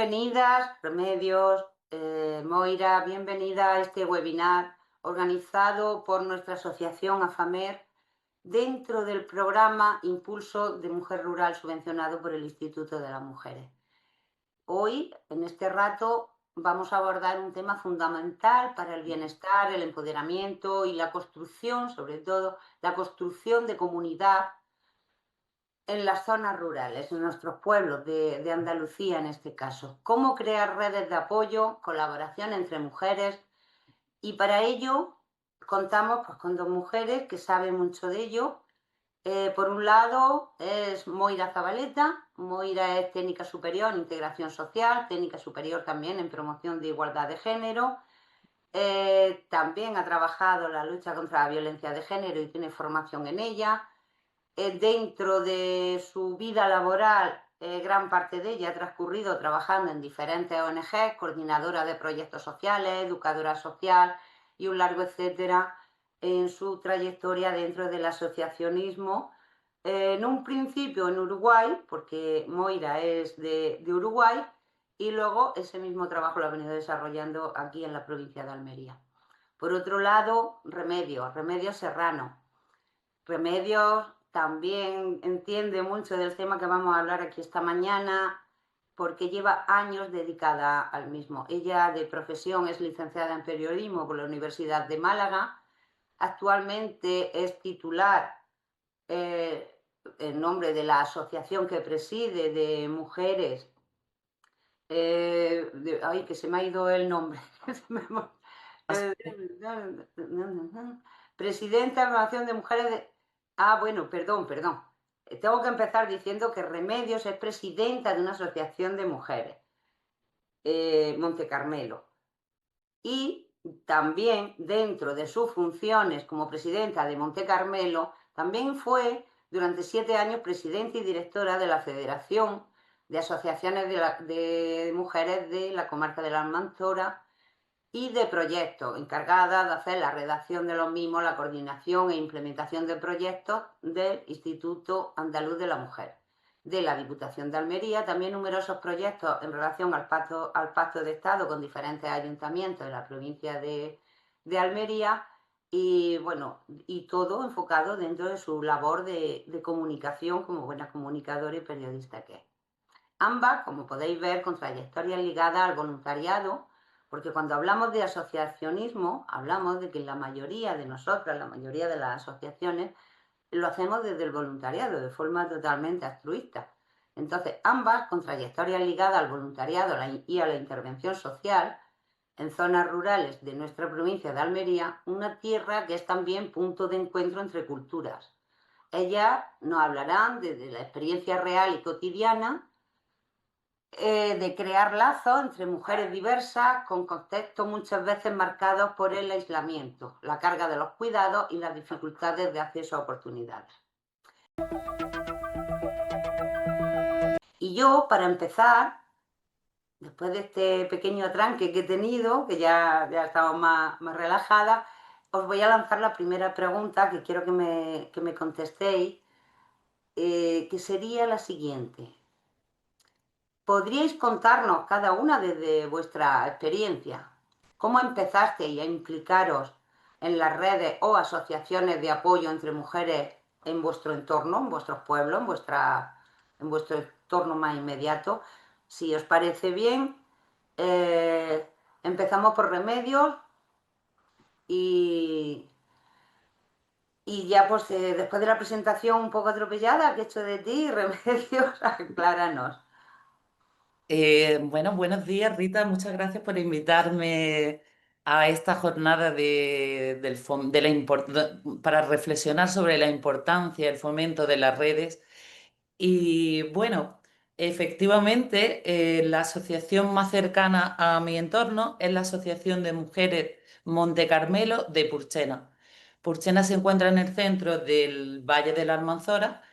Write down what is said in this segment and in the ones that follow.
bienvenidas, Remedios, Moira, bienvenida a este webinar organizado por nuestra asociación AFAMER dentro del programa Impulso de Mujer Rural subvencionado por el Instituto de las Mujeres. Hoy, en este rato, vamos a abordar un tema fundamental para el bienestar, el empoderamiento y la construcción, sobre todo, la construcción de comunidad en las zonas rurales, en nuestros pueblos de Andalucía en este caso. Cómo crear redes de apoyo, colaboración entre mujeres, y para ello contamos pues, con dos mujeres que saben mucho de ello. Por un lado es Moira Zabaleta. Moira es técnica superior en integración social, técnica superior también en promoción de igualdad de género. También ha trabajado en la lucha contra la violencia de género y tiene formación en ella. Dentro de su vida laboral, gran parte de ella ha transcurrido trabajando en diferentes ONG, coordinadora de proyectos sociales, educadora social y un largo etcétera en su trayectoria dentro del asociacionismo. En un principio en Uruguay, porque Moira es de Uruguay, y luego ese mismo trabajo lo ha venido desarrollando aquí en la provincia de Almería. Por otro lado, Remedios Serrano. Remedios también entiende mucho del tema que vamos a hablar aquí esta mañana porque lleva años dedicada al mismo. Ella de profesión es licenciada en periodismo por la Universidad de Málaga. Actualmente es titular en nombre de la asociación que preside de mujeres. Ay, que se me ha ido el nombre. Presidenta de la Asociación de Mujeres de... Ah, bueno, perdón. Tengo que empezar diciendo que Remedios es presidenta de una asociación de mujeres, Monte Carmelo. Y también dentro de sus funciones como presidenta de Monte Carmelo, también fue durante 7 años presidenta y directora de la Federación de Asociaciones de Mujeres de la Comarca de la Almanzora y de proyectos, encargada de hacer la redacción de los mismos, la coordinación e implementación de proyectos del Instituto Andaluz de la Mujer, de la Diputación de Almería, también numerosos proyectos en relación al pacto de Estado con diferentes ayuntamientos de la provincia de Almería, y bueno, y todo enfocado dentro de su labor de comunicación como buena comunicadora y periodista que es. Ambas, como podéis ver, con trayectorias ligadas al voluntariado, porque cuando hablamos de asociacionismo, hablamos de que la mayoría de nosotras, la mayoría de las asociaciones, lo hacemos desde el voluntariado, de forma totalmente altruista. Entonces, ambas con trayectorias ligadas al voluntariado y a la intervención social en zonas rurales de nuestra provincia de Almería, una tierra que es también punto de encuentro entre culturas. Ellas nos hablarán desde la experiencia real y cotidiana de crear lazos entre mujeres diversas con contextos muchas veces marcados por el aislamiento, la carga de los cuidados y las dificultades de acceso a oportunidades. Y yo, para empezar, después de este pequeño atranque que he tenido, que ya estamos más relajada, os voy a lanzar la primera pregunta que quiero que me contestéis, que sería la siguiente. ¿Podríais contarnos cada una desde vuestra experiencia cómo empezasteis a implicaros en las redes o asociaciones de apoyo entre mujeres en vuestro entorno, en vuestros pueblos, en vuestro entorno más inmediato? Si os parece bien, empezamos por Remedios y, y ya pues después de la presentación un poco atropellada que he hecho de ti, Remedios, acláranos. Bueno, buenos días, Rita. Muchas gracias por invitarme a esta jornada para reflexionar sobre la importancia del fomento de las redes. Y bueno, efectivamente, la asociación más cercana a mi entorno es la Asociación de Mujeres Monte Carmelo de Purchena. Purchena se encuentra en el centro del Valle de la Almanzora,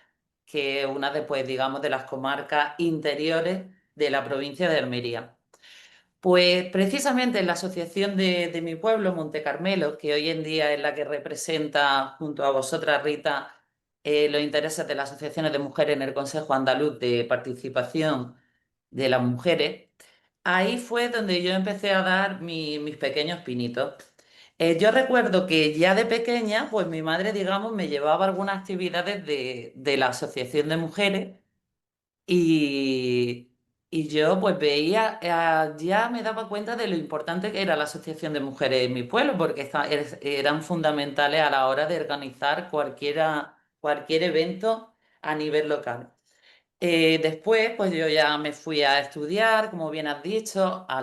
que es una de, pues, digamos, de las comarcas interiores de la provincia de Almería. Pues precisamente en la asociación de mi pueblo, Monte Carmelo, que hoy en día es la que representa junto a vosotras, Rita, los intereses de las asociaciones de mujeres en el Consejo Andaluz de Participación de las Mujeres, ahí fue donde yo empecé a dar mis pequeños pinitos. Yo recuerdo que ya de pequeña, pues mi madre, digamos, me llevaba a algunas actividades de la Asociación de Mujeres y, y yo pues veía, ya me daba cuenta de lo importante que era la Asociación de Mujeres en mi pueblo, porque eran fundamentales a la hora de organizar cualquier evento a nivel local. Después, pues yo ya me fui a estudiar, como bien has dicho, a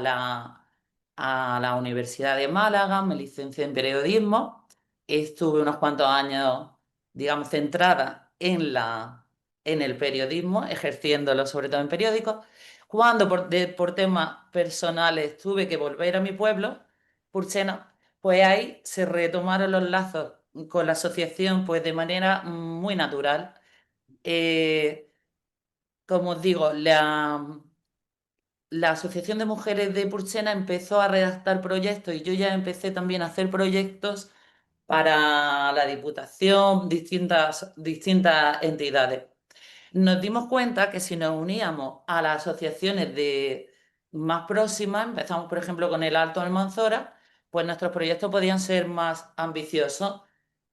la Universidad de Málaga, me licencié en periodismo, estuve unos cuantos años, digamos, centrada en el periodismo, ejerciéndolo sobre todo en periódicos. Cuando por temas personales tuve que volver a mi pueblo, Purchena, pues ahí se retomaron los lazos con la asociación pues de manera muy natural. Eh, Como os digo, la Asociación de Mujeres de Purchena empezó a redactar proyectos y yo ya empecé también a hacer proyectos para la Diputación, distintas entidades. Nos dimos cuenta que si nos uníamos a las asociaciones más próximas, empezamos por ejemplo con el Alto Almanzora, pues nuestros proyectos podían ser más ambiciosos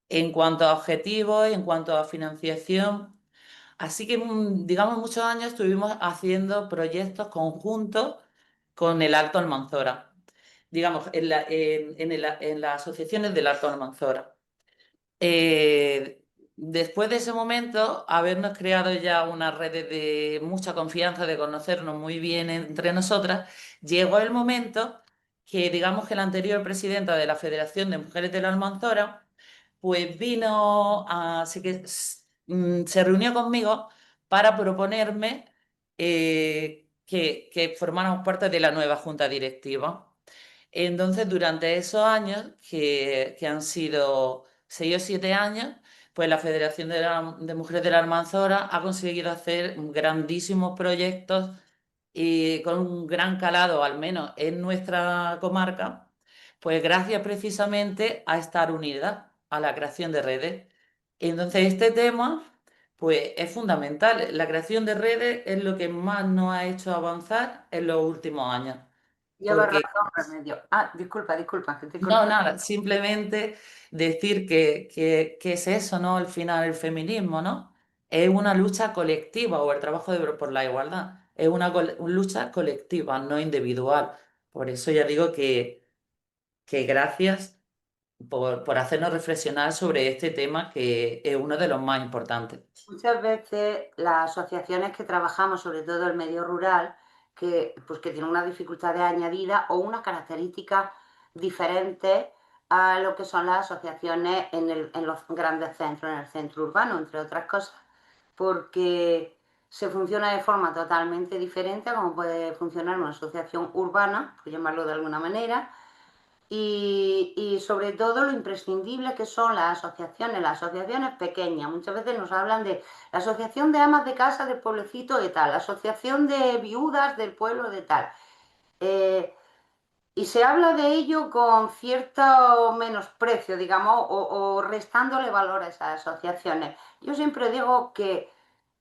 en cuanto a objetivos, en cuanto a financiación. Así que, digamos, muchos años estuvimos haciendo proyectos conjuntos con el Alto Almanzora, digamos, en las asociaciones del Alto Almanzora. Después de ese momento, habernos creado ya unas redes de mucha confianza, de conocernos muy bien entre nosotras, llegó el momento que, digamos, que la anterior presidenta de la Federación de Mujeres del Almanzora pues vino, así que se reunió conmigo para proponerme que formáramos parte de la nueva junta directiva. Entonces, durante esos años, que han sido 6 o 7 años, pues la Federación de Mujeres de la Almanzora ha conseguido hacer grandísimos proyectos y con un gran calado, al menos en nuestra comarca, pues gracias precisamente a estar unida a la creación de redes. Entonces, este tema, pues es fundamental. La creación de redes es lo que más nos ha hecho avanzar en los últimos años. Lleva Porque razón, Remedio. Ah, disculpa, disculpa, que te no, corté. nada, simplemente decir que es eso, ¿no? Al final el feminismo, ¿no? Es una lucha colectiva o el trabajo por la igualdad. Es una lucha colectiva, no individual. Por eso ya digo que gracias por hacernos reflexionar sobre este tema que es uno de los más importantes. Muchas veces las asociaciones que trabajamos, sobre todo el medio rural, pues que tienen unas dificultades añadidas o unas características diferentes a lo que son las asociaciones en los grandes centros, en el centro urbano, entre otras cosas, porque se funciona de forma totalmente diferente a como puede funcionar una asociación urbana, por llamarlo de alguna manera, y sobre todo lo imprescindible que son las asociaciones pequeñas. Muchas veces nos hablan de la asociación de amas de casa del pueblecito de tal, la asociación de viudas del pueblo de tal. Eh, y se habla de ello con cierto menosprecio, digamos, o restándole valor a esas asociaciones. Yo siempre digo que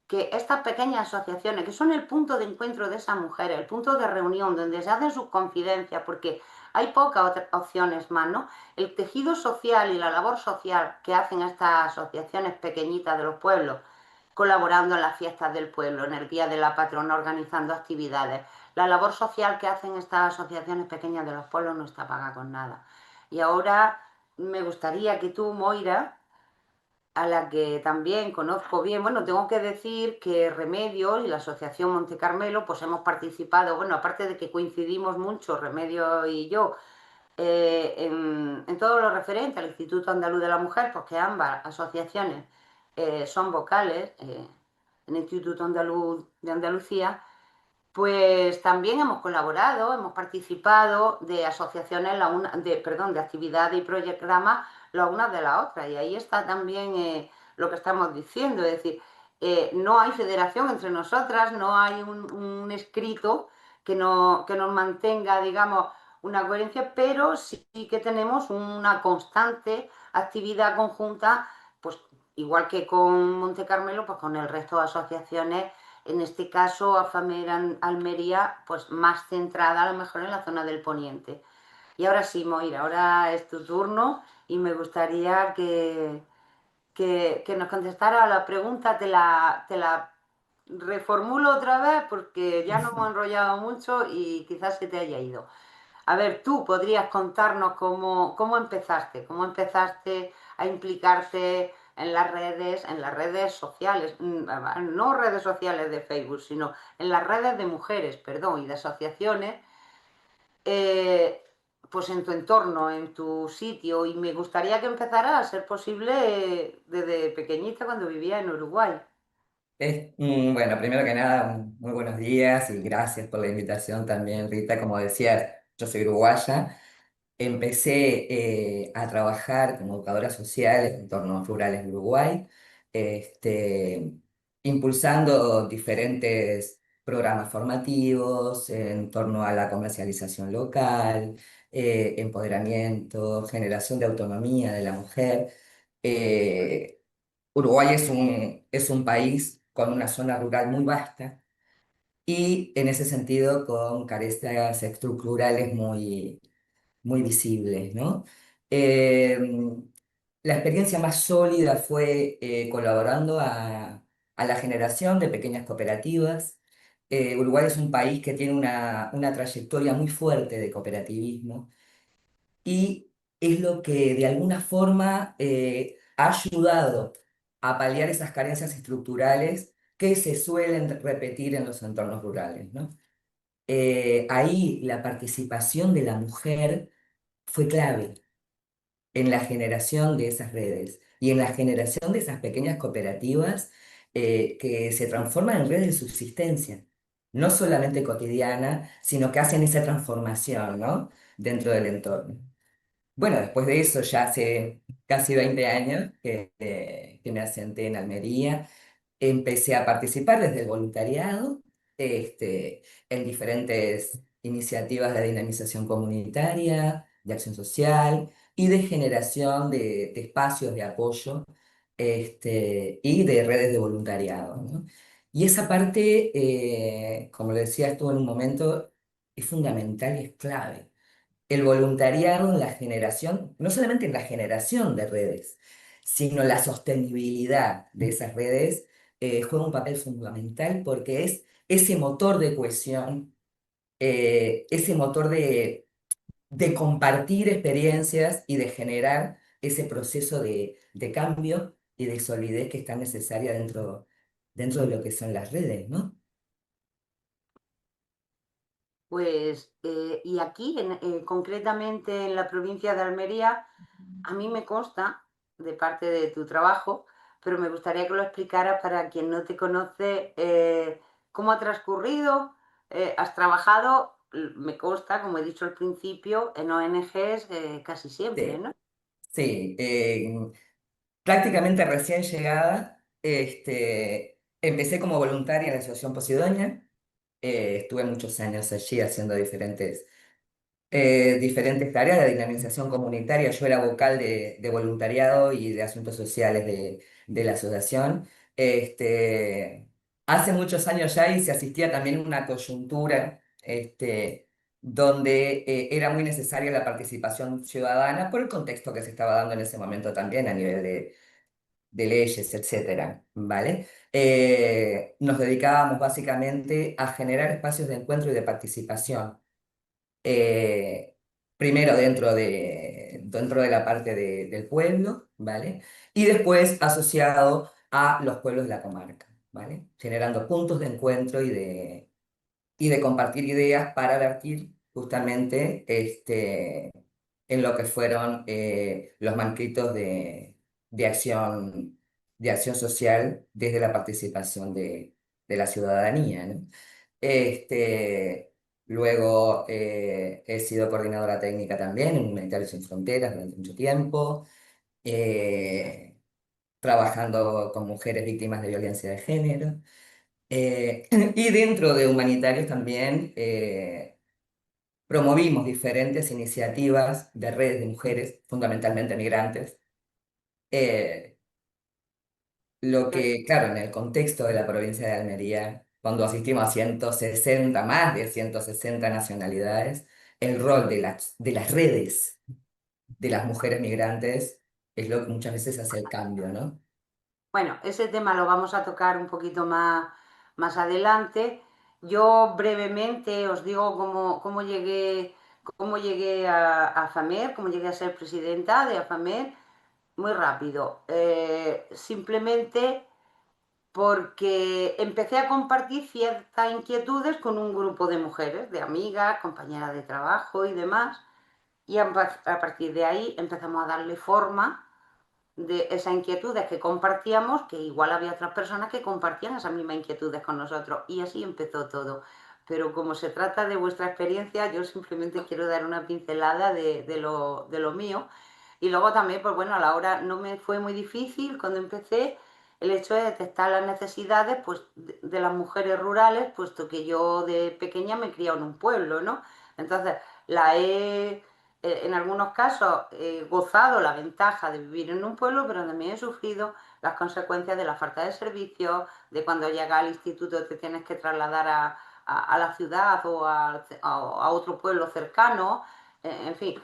estas pequeñas asociaciones, que son el punto de encuentro de esas mujeres, el punto de reunión donde se hacen sus confidencias, porque hay pocas otras opciones más, ¿no? El tejido social y la labor social que hacen estas asociaciones pequeñitas de los pueblos, colaborando en las fiestas del pueblo, en el Día de la Patrona, organizando actividades. La labor social que hacen estas asociaciones pequeñas de los pueblos no está pagada con nada. Y ahora me gustaría que tú, Moira, a la que también conozco bien. Bueno, tengo que decir que Remedios y la Asociación Monte Carmelo, pues hemos participado, bueno, aparte de que coincidimos mucho, Remedios y yo, en todo lo referente al Instituto Andaluz de la Mujer, porque ambas asociaciones son vocales en el Instituto Andaluz de Andalucía, pues también hemos colaborado, hemos participado de asociaciones, perdón, de actividades y programas la una de la otra. Y ahí está también lo que estamos diciendo, es decir, no hay federación entre nosotras, no hay un escrito que nos mantenga, digamos, una coherencia, pero sí que tenemos una constante actividad conjunta, pues igual que con Monte Carmelo, pues con el resto de asociaciones En este caso, AFAMER Almería, pues más centrada a lo mejor en la zona del poniente. Y ahora sí, Moira, ahora es tu turno y me gustaría que nos contestara a la pregunta, te la reformulo otra vez porque ya nos hemos enrollado mucho y quizás se te haya ido. A ver, tú podrías contarnos cómo empezaste a implicarte en las redes sociales, no redes sociales de Facebook, sino en las redes de mujeres, perdón, y de asociaciones, eh, pues en tu entorno, en tu sitio, y me gustaría que empezara a ser posible desde pequeñita cuando vivía en Uruguay. Bueno, primero que nada, muy buenos días y gracias por la invitación también, Rita. Como decías, yo soy uruguaya. Empecé a trabajar como educadora social en entornos rurales de Uruguay, este, impulsando diferentes programas formativos en torno a la comercialización local, empoderamiento, generación de autonomía de la mujer. Eh, Uruguay es un país con una zona rural muy vasta y en ese sentido con carencias estructurales muy visibles, ¿no? Eh, la experiencia más sólida fue colaborando a la generación de pequeñas cooperativas. Uruguay es un país que tiene una trayectoria muy fuerte de cooperativismo y es lo que de alguna forma ha ayudado a paliar esas carencias estructurales que se suelen repetir en los entornos rurales, ¿no? Ahí la participación de la mujer fue clave en la generación de esas redes y en la generación de esas pequeñas cooperativas que se transforman en redes de subsistencia, no solamente cotidiana, sino que hacen esa transformación, ¿no? Dentro del entorno. Bueno, después de eso, ya hace casi 20 años que me asenté en Almería. Empecé a participar desde el voluntariado, en diferentes iniciativas de dinamización comunitaria, de acción social y de generación de espacios de apoyo, y de redes de voluntariado, ¿no? Y esa parte, como le decía, estuvo en un momento, es fundamental y es clave. El voluntariado en la generación, no solamente en la generación de redes, sino la sostenibilidad de esas redes, juega un papel fundamental porque es ese motor de cohesión, ese motor de compartir experiencias y de generar ese proceso de cambio y de solidez que es tan necesaria dentro de lo que son las redes, ¿no? Pues, y aquí, concretamente en la provincia de Almería, a mí me consta de parte de tu trabajo, pero me gustaría que lo explicaras para quien no te conoce, cómo ha transcurrido. Has trabajado, me consta, como he dicho al principio, en ONGs casi siempre, Sí, ¿no? sí. Prácticamente recién llegada, empecé como voluntaria en la Asociación Posidonia. Estuve muchos años allí haciendo diferentes tareas de dinamización comunitaria. Yo era vocal de voluntariado y de asuntos sociales de la asociación. Este, hace muchos años ya y se asistía también a una coyuntura donde era muy necesaria la participación ciudadana por el contexto que se estaba dando en ese momento también a nivel de leyes, etcétera, ¿vale? Nos dedicábamos básicamente a generar espacios de encuentro y de participación, eh, primero dentro de la parte del pueblo, ¿vale? Y después asociado a los pueblos de la comarca, ¿vale? Generando puntos de encuentro y de compartir ideas para vertir justamente en lo que fueron los manuscritos de acción, de acción social desde la participación de la ciudadanía, ¿no? Luego he sido coordinadora técnica también en Humanitarios Sin Fronteras durante mucho tiempo, eh, trabajando con mujeres víctimas de violencia de género. Y dentro de Humanitarios también promovimos diferentes iniciativas de redes de mujeres, fundamentalmente migrantes, lo Eh, que, claro, en el contexto de la provincia de Almería. cuando asistimos a 160, más de 160 nacionalidades, el rol de las redes de las mujeres migrantes es lo que muchas veces hace el cambio, ¿no? Bueno, ese tema lo vamos a tocar un poquito más adelante. Yo brevemente os digo cómo llegué a AFAMER, cómo llegué a ser presidenta de AFAMER, muy rápido. Simplemente porque empecé a compartir ciertas inquietudes con un grupo de mujeres, de amigas, compañeras de trabajo y demás, y a partir de ahí empezamos a darle forma de esas inquietudes que compartíamos, que igual había otras personas que compartían esas mismas inquietudes con nosotros, y así empezó todo. Pero como se trata de vuestra experiencia, yo simplemente quiero dar una pincelada de lo mío. Y luego también, pues bueno, a la hora no me fue muy difícil cuando empecé el hecho de detectar las necesidades pues, de las mujeres rurales, puesto que yo de pequeña me he criado en un pueblo, ¿no? Entonces, la he en algunos casos he gozado la ventaja de vivir en un pueblo, pero también he sufrido las consecuencias de la falta de servicios, de cuando llegas al instituto te tienes que trasladar a la ciudad o a otro pueblo cercano, en fin,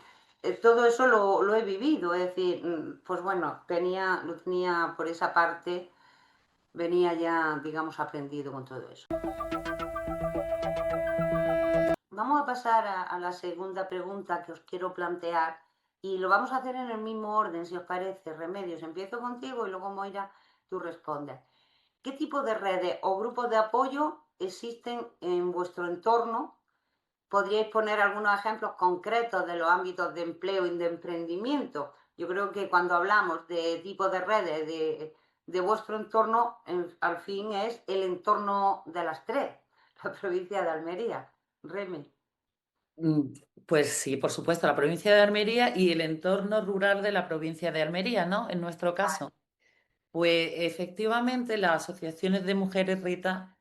todo eso lo he vivido, es decir, pues bueno, lo tenía por esa parte, venía ya, digamos, aprendido con todo eso. Vamos a pasar a la segunda pregunta que os quiero plantear y lo vamos a hacer en el mismo orden, si os parece. Remedios, empiezo contigo y luego Moira, tú respondes. ¿Qué tipo de redes o grupos de apoyo existen en vuestro entorno? ¿Podríais poner algunos ejemplos concretos de los ámbitos de empleo y de emprendimiento? Yo creo que cuando hablamos de tipo de redes de vuestro entorno, al fin es el entorno de las tres, la provincia de Almería. Remy. Mm, Pues sí, por supuesto, la provincia de Almería y el entorno rural de la provincia de Almería, ¿no? En nuestro caso. Pues efectivamente las asociaciones de mujeres Rita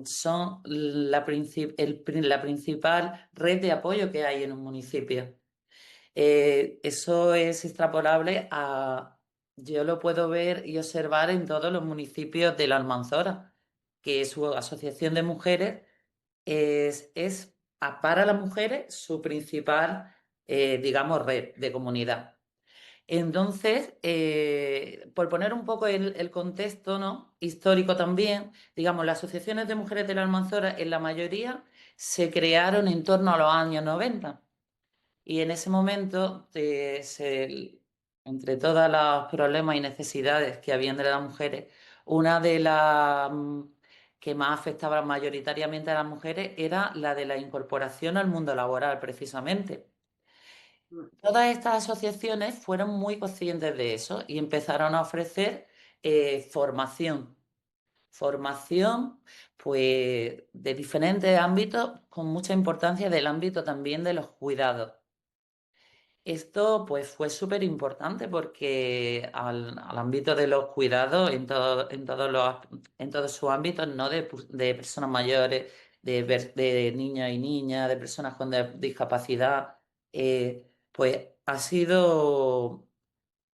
son la principal red de apoyo que hay en un municipio. Eso es extrapolable yo lo puedo ver y observar en todos los municipios de la Almanzora, que su asociación de mujeres para las mujeres su principal, digamos, red de comunidad. Entonces, por poner un poco el contexto, ¿no? Histórico también, digamos, las asociaciones de mujeres de la Almanzora en la mayoría se crearon en torno a los años 90 y en ese momento, entre todos los problemas y necesidades que habían de las mujeres, una de las que más afectaba mayoritariamente a las mujeres era la de la incorporación al mundo laboral, precisamente. Todas estas asociaciones fueron muy conscientes de eso y empezaron a ofrecer formación. Formación, pues, de diferentes ámbitos, con mucha importancia del ámbito también de los cuidados. Esto pues fue súper importante porque al ámbito de los cuidados en todos sus ámbitos, no de personas mayores, de niños y niñas, de personas con discapacidad, pues ha sido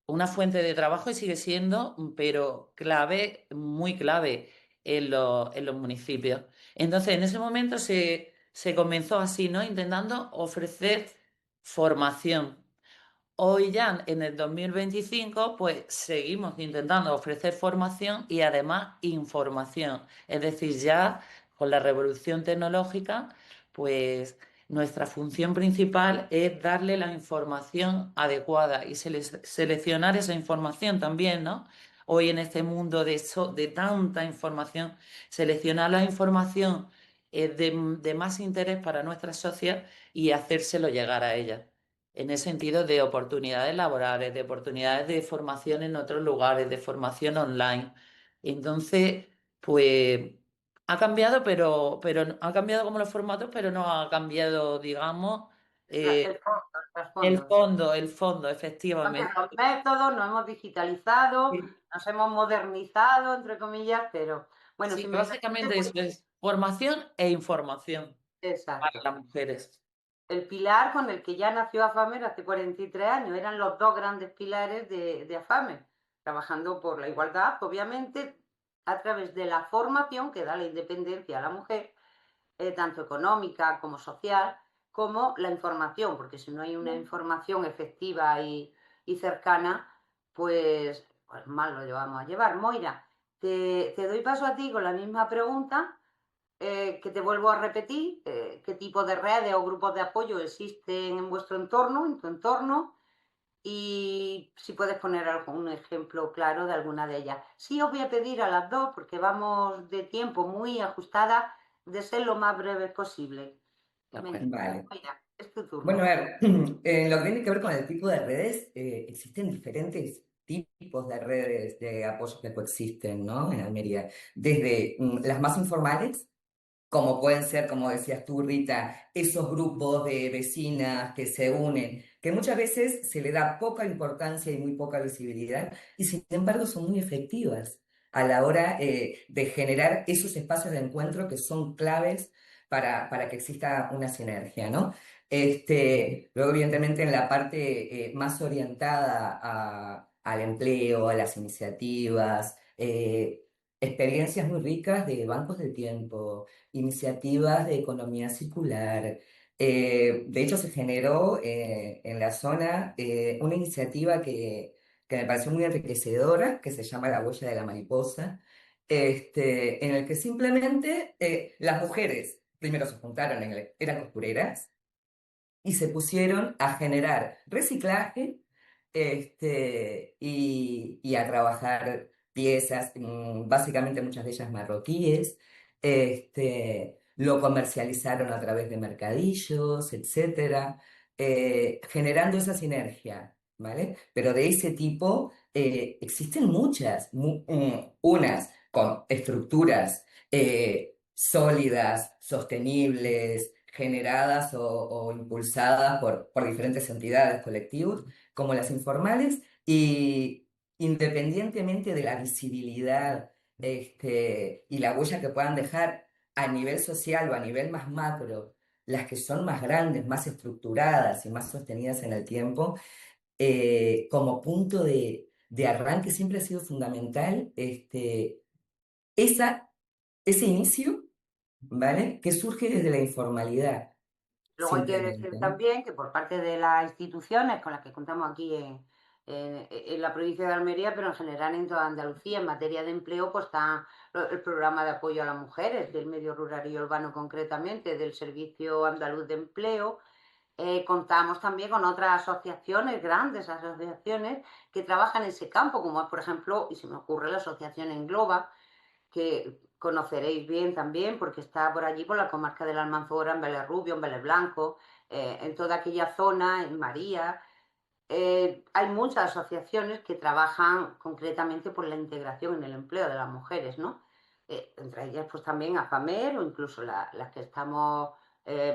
una fuente de trabajo y sigue siendo, pero clave, muy clave en los municipios. Entonces, en ese momento se comenzó así, ¿no? Intentando ofrecer formación. Hoy ya, en el 2025, pues seguimos intentando ofrecer formación y además información. Es decir, ya con la revolución tecnológica, pues nuestra función principal es darle la información adecuada y seleccionar esa información también, ¿no? Hoy en este mundo de tanta información, seleccionar la información de más interés para nuestra sociedad y hacérselo llegar a ella en el sentido de oportunidades laborales, de oportunidades de formación en otros lugares, de formación online. Entonces, pues ha cambiado, pero ha cambiado como los formatos, pero no ha cambiado, digamos, El fondo, el trasfondo. el fondo, efectivamente. Los métodos, nos hemos digitalizado, Sí, nos hemos modernizado, entre comillas, pero bueno, si sí, me permite, básicamente pues eso es formación e información para exacto. las mujeres. El pilar con el que ya nació AFAMER hace 43 años, eran los dos grandes pilares de AFAMER, trabajando por la igualdad, obviamente, a través de la formación que da la independencia a la mujer, tanto económica como social, como la información, porque si no hay una información efectiva y cercana, pues mal lo llevamos a llevar. Moira, te doy paso a ti con la misma pregunta, que te vuelvo a repetir, qué tipo de redes o grupos de apoyo existen en vuestro entorno, en tu entorno, y si puedes poner algún ejemplo claro de alguna de ellas. Sí, os voy a pedir a las dos, porque vamos de tiempo muy ajustada, de ser lo más breve posible. De Venga, acuerdo. Vale. Moira, es tu Bueno, a turno. ver, en lo que tiene que ver con el tipo de redes, existen diferentes tipos de redes de apoyo que coexisten, ¿no? En Almería. Desde las más informales, como pueden ser, como decías tú, Rita, esos grupos de vecinas que se unen, que muchas veces se le da poca importancia y muy poca visibilidad, y sin embargo son muy efectivas a la hora de generar esos espacios de encuentro que son claves para que exista una sinergia, ¿no? Luego, evidentemente, en la parte más orientada al empleo, a las iniciativas, experiencias muy ricas de bancos del tiempo, iniciativas de economía circular. De hecho, se generó en la zona una iniciativa que me pareció muy enriquecedora, que se llama La Huella de la Mariposa, en el que simplemente las mujeres primero se juntaron, eran costureras, y se pusieron a generar reciclaje y a trabajar piezas, básicamente muchas de ellas marroquíes, lo comercializaron a través de mercadillos, etcétera, generando esa sinergia, ¿vale? Pero de ese tipo existen muchas, unas con estructuras sólidas, sostenibles, generadas o impulsadas por diferentes entidades, colectivos, como las informales, y independientemente de la visibilidad y la huella que puedan dejar a nivel social o a nivel más macro, las que son más grandes, más estructuradas y más sostenidas en el tiempo, como punto de arranque siempre ha sido fundamental esa, ese inicio, ¿vale? Que surge desde la informalidad, Luego hay que decir simplemente, ¿no? también que por parte de las instituciones con las que contamos aquí en la provincia de Almería, pero en general en toda Andalucía, en materia de empleo, pues está el programa de apoyo a las mujeres del medio rural y urbano concretamente, del Servicio Andaluz de Empleo. Contamos también con otras asociaciones, grandes asociaciones, que trabajan en ese campo, como es, por ejemplo, y se me ocurre la asociación Engloba, que conoceréis bien también, porque está por allí, por la comarca de la Almanzora, en Vélez Rubio, en Vélez Blanco, en toda aquella zona, en María. Hay muchas asociaciones que trabajan concretamente por la integración en el empleo de las mujeres, ¿no? Entre ellas, pues también AFAMER o incluso las que estamos,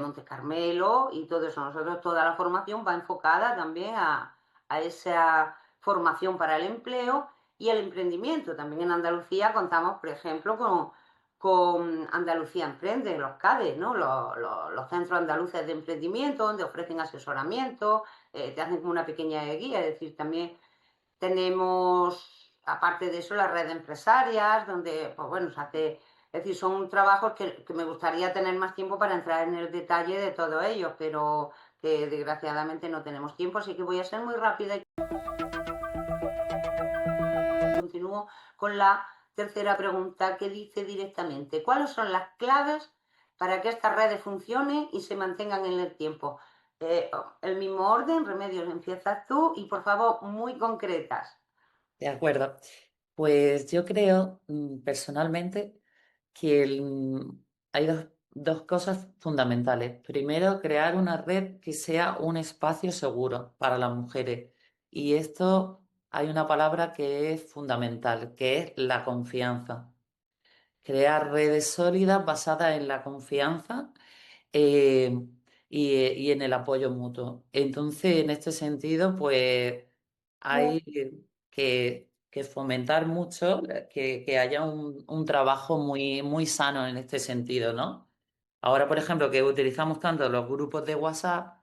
Monte Carmelo y todo eso. Nosotros, toda la formación va enfocada también a esa formación para el empleo y el emprendimiento. También en Andalucía contamos, por ejemplo, con Andalucía Emprende, los CADE, ¿no? Los centros andaluces de emprendimiento, donde ofrecen asesoramiento, te hacen como una pequeña guía, es decir, también tenemos, aparte de eso, la red de empresarias, donde, pues bueno, se hace, es decir, son trabajos que me gustaría tener más tiempo para entrar en el detalle de todo ello, pero que desgraciadamente no tenemos tiempo, así que voy a ser muy rápida y continúo con la tercera pregunta que dice directamente, ¿cuáles son las claves para que estas redes funcionen y se mantengan en el tiempo? El mismo orden, Remedios, empiezas tú y por favor, muy concretas. De acuerdo. Pues yo creo personalmente que hay dos cosas fundamentales. Primero, crear una red que sea un espacio seguro para las mujeres. Y esto hay una palabra que es fundamental, que es la confianza. Crear redes sólidas basadas en la confianza eh, y en el apoyo mutuo. Entonces, en este sentido, pues hay que fomentar mucho que haya un trabajo muy sano en este sentido, ¿no? Ahora, por ejemplo, que utilizamos tanto los grupos de WhatsApp,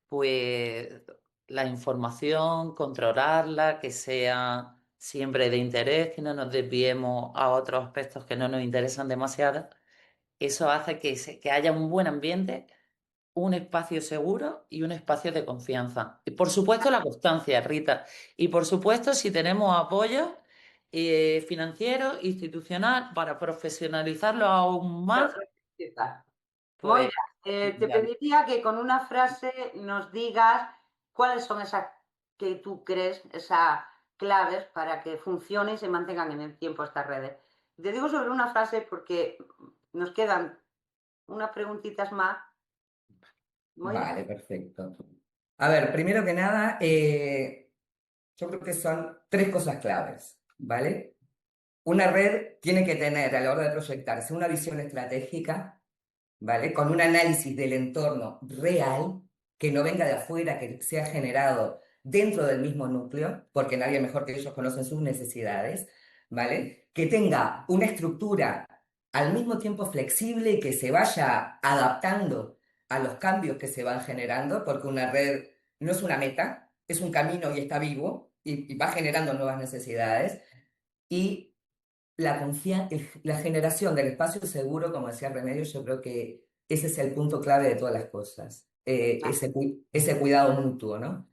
pues la información, controlarla, que sea siempre de interés, que no nos desviemos a otros aspectos que no nos interesan demasiado. Eso hace que haya un buen ambiente, un espacio seguro y un espacio de confianza. Y por supuesto la constancia, Rita. Y por supuesto si tenemos apoyo financiero, institucional, para profesionalizarlo aún más, Moira, pues te ya. pediría que con una frase nos digas cuáles son esas que tú crees, esas claves para que funcionen y se mantengan en el tiempo estas redes. Te digo sobre una frase porque nos quedan unas preguntitas más. Moira, Vale, perfecto. A ver, primero que nada, yo creo que son tres cosas claves, ¿vale? Una red tiene que tener a la hora de proyectarse una visión estratégica, ¿vale? Con un análisis del entorno real, que no venga de afuera, que sea generado dentro del mismo núcleo, porque nadie mejor que ellos conocen sus necesidades, ¿vale? Que tenga una estructura al mismo tiempo flexible y que se vaya adaptando a los cambios que se van generando, porque una red no es una meta, es un camino y está vivo y va generando nuevas necesidades. Y la generación del espacio seguro, como decía Remedios, yo creo que ese es el punto clave de todas las cosas. Ese cuidado mutuo, ¿no?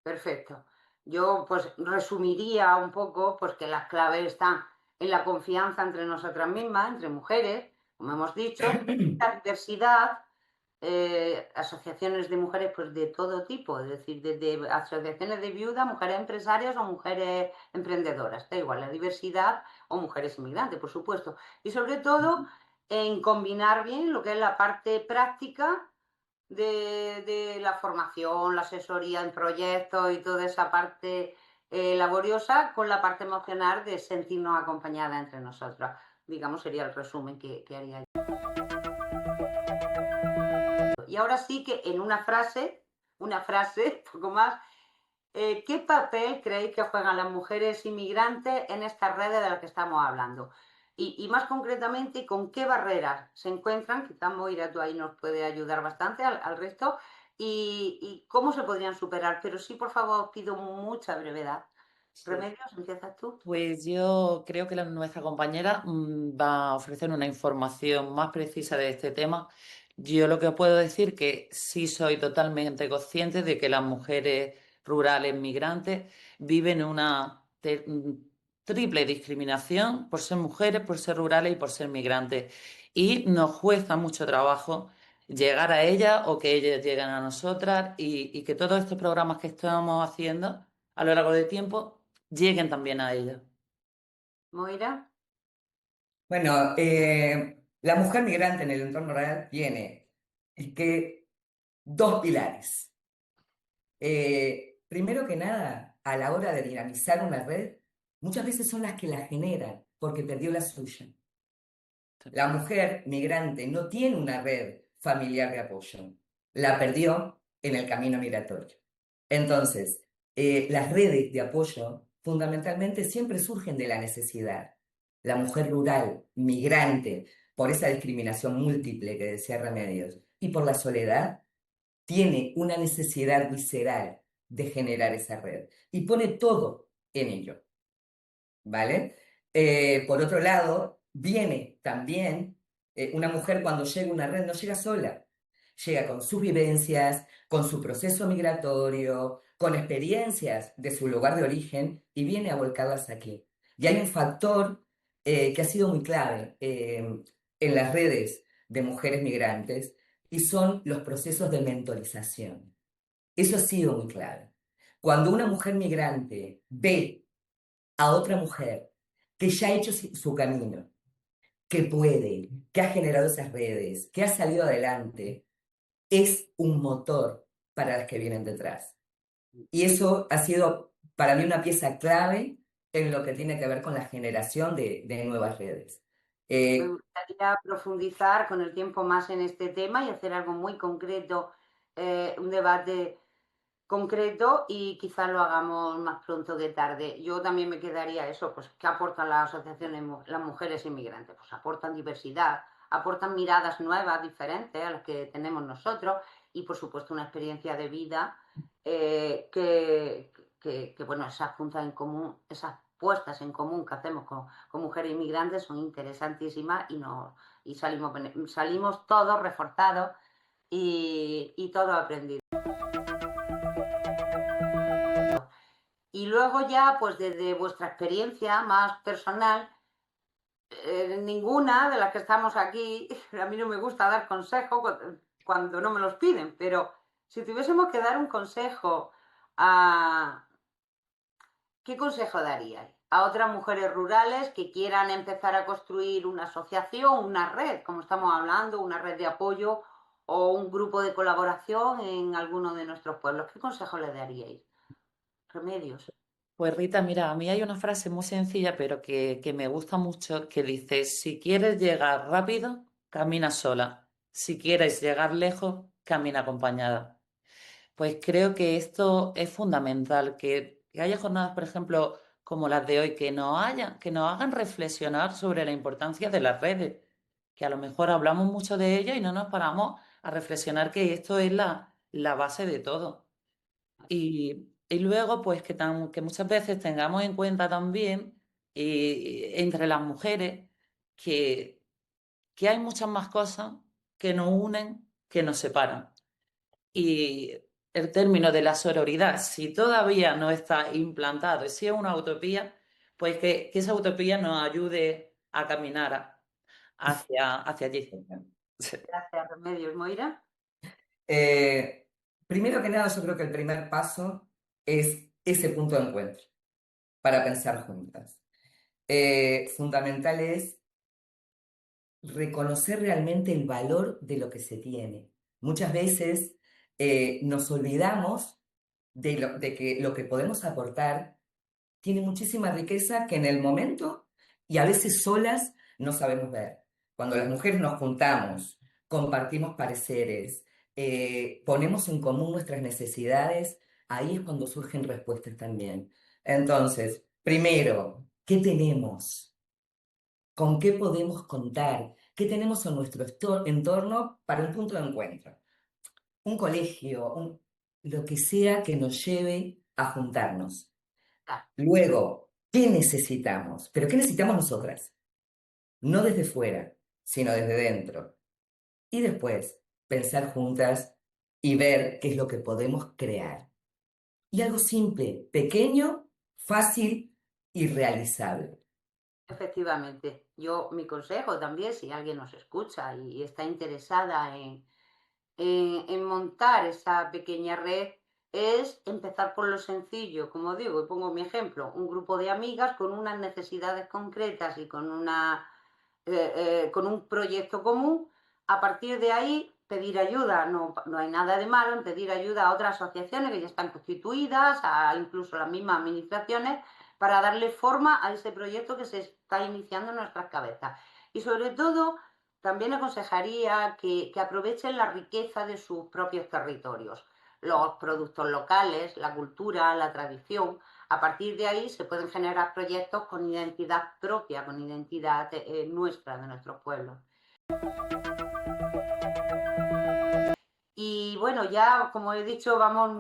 perfecto. Yo pues resumiría un poco pues que las claves están en la confianza entre nosotras mismas, entre mujeres, como hemos dicho, la diversidad, asociaciones de mujeres pues de todo tipo, es decir, desde asociaciones de viudas, mujeres empresarias o mujeres emprendedoras, da igual, la diversidad o mujeres inmigrantes, por supuesto. Y sobre todo en combinar bien lo que es la parte práctica de la formación, la asesoría en proyectos y toda esa parte laboriosa con la parte emocional de sentirnos acompañadas entre nosotras. Digamos, sería el resumen que haría yo. Y ahora sí que en una frase, poco más, ¿qué papel creéis que juegan las mujeres inmigrantes en estas redes de las que estamos hablando? Y más concretamente, ¿con qué barreras se encuentran? Quizás Moira, tú ahí nos puede ayudar bastante al resto. Y cómo se podrían superar. Pero sí, por favor, os pido mucha brevedad. Sí. Remedios, empiezas tú. Pues yo creo que nuestra compañera va a ofrecer una información más precisa de este tema. Yo lo que puedo decir que sí soy totalmente consciente de que las mujeres rurales migrantes viven una triple discriminación por ser mujeres, por ser rurales y por ser migrantes. Y nos cuesta mucho trabajo llegar a ellas o que ellas lleguen a nosotras y que todos estos programas que estamos haciendo a lo largo del tiempo lleguen también a ella. Moira. Bueno, la mujer migrante en el entorno real tiene que dos pilares. Primero que nada, a la hora de dinamizar una red, muchas veces son las que la generan porque perdió la suya. La mujer migrante no tiene una red familiar de apoyo, la perdió en el camino migratorio. Entonces, las redes de apoyo fundamentalmente siempre surgen de la necesidad. La mujer rural, migrante, por esa discriminación múltiple que decía Remedios, y por la soledad, tiene una necesidad visceral de generar esa red y pone todo en ello. ¿Vale? Por otro lado, viene también una mujer cuando llega a una red, no llega sola, llega con sus vivencias, con su proceso migratorio, con experiencias de su lugar de origen y viene a volcarlas aquí. Y hay un factor que ha sido muy clave en las redes de mujeres migrantes y son los procesos de mentorización. Eso ha sido muy clave. Cuando una mujer migrante ve a otra mujer que ya ha hecho su camino, que puede, que ha generado esas redes, que ha salido adelante, es un motor para las que vienen detrás. Y eso ha sido para mí una pieza clave en lo que tiene que ver con la generación de nuevas redes. Me Eh, gustaría profundizar con el tiempo más en este tema y hacer algo muy concreto, un debate concreto y quizás lo hagamos más pronto que tarde. Yo también me quedaría eso, pues, ¿qué aportan las asociaciones, las mujeres inmigrantes? Pues aportan diversidad, aportan miradas nuevas, diferentes a las que tenemos nosotros y, por supuesto, una experiencia de vida que bueno, esas puntas en común, esas puestas en común que hacemos con mujeres inmigrantes son interesantísimas y salimos todos reforzados y todos aprendidos. Y luego ya, pues desde vuestra experiencia más personal, ninguna de las que estamos aquí, a mí no me gusta dar consejos cuando no me los piden, pero si tuviésemos que dar un consejo a... ¿Qué consejo daríais a otras mujeres rurales que quieran empezar a construir una asociación, una red, como estamos hablando, una red de apoyo o un grupo de colaboración en alguno de nuestros pueblos? ¿Qué consejo les daríais? Remedios. Pues Rita, mira, a mí hay una frase muy sencilla, pero que me gusta mucho, que dice, si quieres llegar rápido, camina sola. Si quieres llegar lejos, camina acompañada. Pues creo que esto es fundamental, que haya jornadas, por ejemplo, como las de hoy, que nos hagan reflexionar sobre la importancia de las redes, que a lo mejor hablamos mucho de ello y no nos paramos a reflexionar que esto es la base de todo. Y luego, pues que muchas veces tengamos en cuenta también entre las mujeres que, que hay muchas más cosas que nos unen que nos separan. Y el término de la sororidad, si todavía no está implantado y si es una utopía, pues que esa utopía nos ayude a caminar hacia allí. Gracias, Remedios. Moira. Eh, Primero que nada, yo creo que el primer paso es ese punto de encuentro para pensar juntas. Fundamental es reconocer realmente el valor de lo que se tiene. Muchas veces nos olvidamos de que lo que podemos aportar tiene muchísima riqueza que en el momento y a veces solas no sabemos ver. Cuando las mujeres nos juntamos, compartimos pareceres, ponemos en común nuestras necesidades, ahí es cuando surgen respuestas también. Entonces, primero, ¿qué tenemos? ¿Con qué podemos contar? ¿Qué tenemos en nuestro entorno para un punto de encuentro? Un colegio, lo que sea que nos lleve a juntarnos. Ah, Luego, ¿qué necesitamos? ¿Pero qué necesitamos nosotras? No desde fuera, sino desde dentro. Y después, pensar juntas y ver qué es lo que podemos crear. Y algo simple, pequeño, fácil y realizable. efectivamente, mi consejo también, si alguien nos escucha y está interesada en montar esa pequeña red, es empezar por lo sencillo, como digo, y pongo mi ejemplo, un grupo de amigas con unas necesidades concretas y con un proyecto común. A partir de ahí, pedir ayuda. No hay nada de malo en pedir ayuda a otras asociaciones que ya están constituidas, incluso las mismas administraciones, para darle forma a ese proyecto que se está iniciando en nuestras cabezas. Y sobre todo, también aconsejaría que aprovechen la riqueza de sus propios territorios, los productos locales, la cultura, la tradición. A partir de ahí se pueden generar proyectos con identidad propia, con identidad nuestra, de nuestros pueblos. Y bueno, ya como he dicho, vamos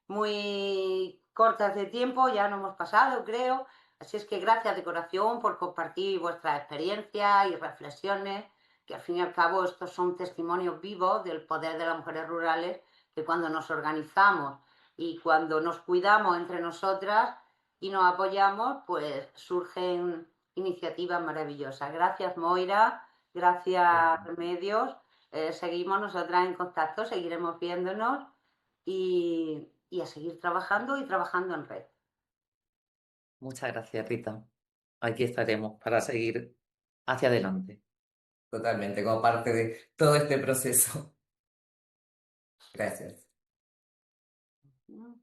muy cortas de tiempo, ya no hemos pasado, creo. Así es que gracias de corazón por compartir vuestras experiencias y reflexiones, que al fin y al cabo estos son testimonios vivos del poder de las mujeres rurales, que cuando nos organizamos y cuando nos cuidamos entre nosotras y nos apoyamos, pues surgen iniciativas maravillosas. Gracias, Moira. Gracias, Remedios. Seguimos nosotras en contacto, seguiremos viéndonos y a seguir trabajando y trabajando en red. Muchas gracias, Rita. Aquí estaremos para seguir hacia adelante. Totalmente, como parte de todo este proceso. Gracias. Mm.